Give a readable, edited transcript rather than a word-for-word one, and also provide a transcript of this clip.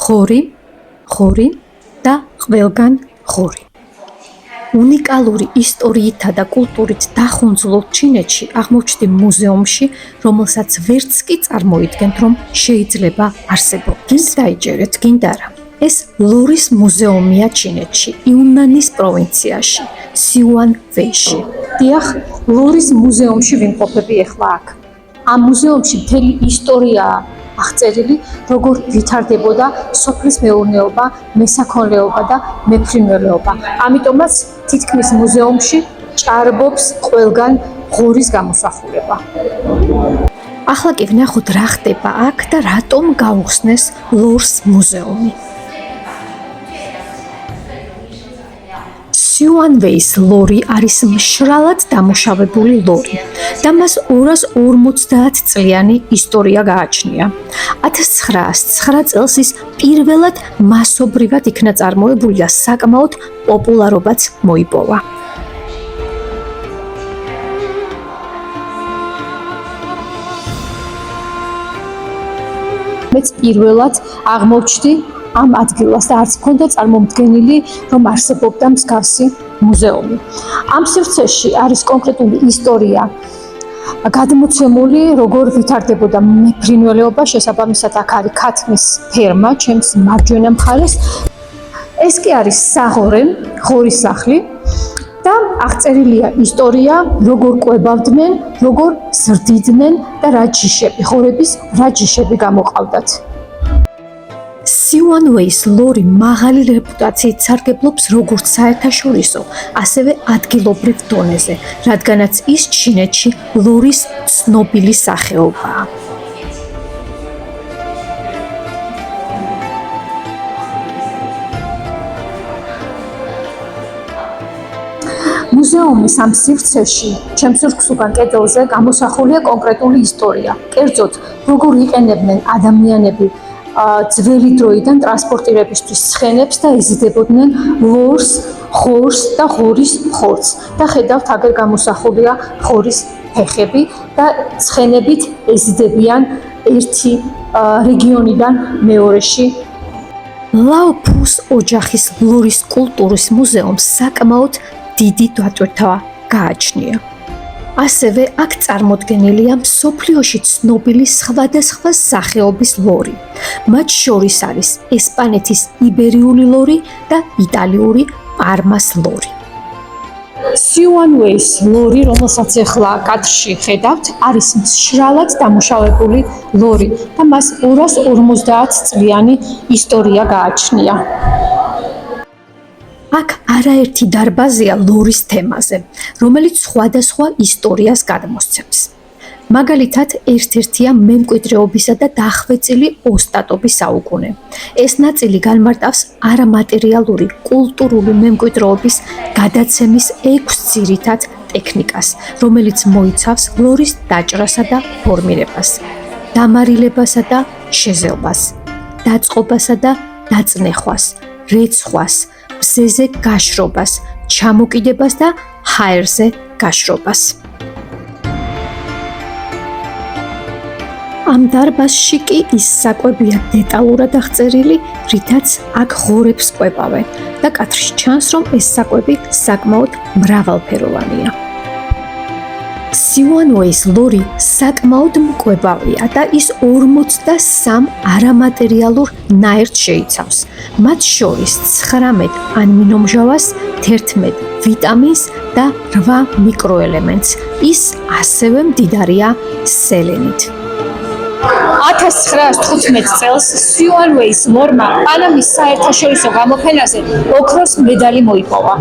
ხორი და ყველგან ხორი. უნიკალური ისტორიითა და კულტურით დახუნძლულ ჩინეთში აღმოჩნდი მუზეუმში, რომელსაც ვერც კი წარმოიდგენთ, რომ შეიძლება არსებობდეს. გინდ დაიჯერეთ, გინდა რა. ეს ლორის მუზეუმია ჩინეთში, იუნანის პროვინციაში, სიუანვეიში. დიახ, ლორის მუზეუმში ვიმყოფები ახლა აქ. ამ მუზეუმში მთელი ისტორიაა აღწერილი, როგორ ვითარდებოდა სოფლის მეურნეობა, მესაქონლეობა და მეფრინველეობა. ამიტომაც თითქმის მუზეუმში ჭარბობს ყველგან ღორის გამოსახულება. ახლა კი ვნახოთ რა ხდება აქ და რატომ გაუხსნეს ლორს მუზეუმი. სიუანვეის ლორი არის მშრალად დამუშავებული ლორი და მას 250 წლიანი ისტორია გააჩნია. 1909 წელს ის პირველად მასობრივად იქნა წარმოებული და საკმაოდ პოპულარობაც მოიპოვა. მეც პირველად აღმოჩნდი ამ ადგილას და არც მქონდა წარმომდგენილი, რომ არსებობდა მსგავსი მუზეუმი. ამ სივრცეში არის კონკრეტული ისტორია გადმოცემული, როგორ ვითარდებოდა მეფრინველეობა, შესაბამისად აქ არის ქათმის ფერმა, ჩემს მარჯვენა მხარეს. ეს კი არის საღორე, ღორის სახლი და აღწერილია ისტორია, როგორ კვებავდნენ, როგორ ზრდიდნენ და რა ჯიშები, ღორების რა ჯიშები გამოყავდათ. სიუანვეის ლორი მაღალი რეპუტაციით სარგებლობს როგორც საერთაშორისო, ასევე ადგილობრივ დონეზე, რადგანაც ის ჩინეთში ლორის ცნობილი სახეობაა. მუზეუმის ამ სივრცეში, ჩემს რქსუგან კედელზე გამოსახულია კონკრეტული ისტორია. კერძოდ, როგორ იყენებდნენ ადამიანები ძველი დროიდან ტრანსპორტირებისთვის ცხენებს და ეზიდებოდნენ ლორს, ხორს და ღორის ხორცს. და ხედავთ, აგერ გამოსახულია ხორის ფეხები და ცხენებით ეზიდებიან ერთი რეგიონიდან მეორეში. ლაოფუს ოჯახის ლორის კულტურის მუზეუმს საკმაოდ დიდი დატვირთვა გააჩნია. ასევე აქ წარმოდგენილია მსოფლიოში ცნობილი სხვადასხვა სახეობის ლორი. მათ შორის არის ესპანეთის იბერიული ლორი და იტალიური პარმას ლორი. სიუანვეის ლორი, რომელსაც ახლა კადრში ხედავთ, არის მშრალად დამუშავებული ლორი და მას 250 წლიანი ისტორია გააჩნია. აქ არაერთი დარბაზია ლორის თემაზე, რომელიც სხვადასხვა ისტორიას გადმოსცემს. მაგალითად, ერთ-ერთია მემკვიდრეობისა და დახვეწილი ოსტატობის საუკუნე. ეს ნაწილი განმარტავს არამატერიალური კულტურული მემკვიდრეობის გადაცემის 6 ძირითად ტექნიკას, რომელიც მოიცავს ლორის დაჭრასა და ფორმირებას, დამარილებასა და შეზელვას, დაწყობასა და დაწნეხვას, რეცხვას, მზეზე გაშრობას, ჩამოკიდებას და ჰაერზე გაშრობას. ამ დარბაზში კი ის საკვებია დეტალურად აღწერილი, რითაც აქ ღორებს კვებავენ და კადრში ჩანს, რომ ეს საკვები საკმაოდ მრავალფეროვანია. სიუანვეის ლორი საკმაოდ მკვებავია და ის 43 არამატერიალურ ნაერთს შეიცავს. მათ შორის 19 ამინომჟავას, 11 ვიტამინს და 8 მიკროელემენტს. ის ასევე მდიდარია სელენით. 1915 წელს სიუანვეის ლორმა პანამის საერთაშორისო გამოფენაზე ოქროს მედალი მოიპოვა.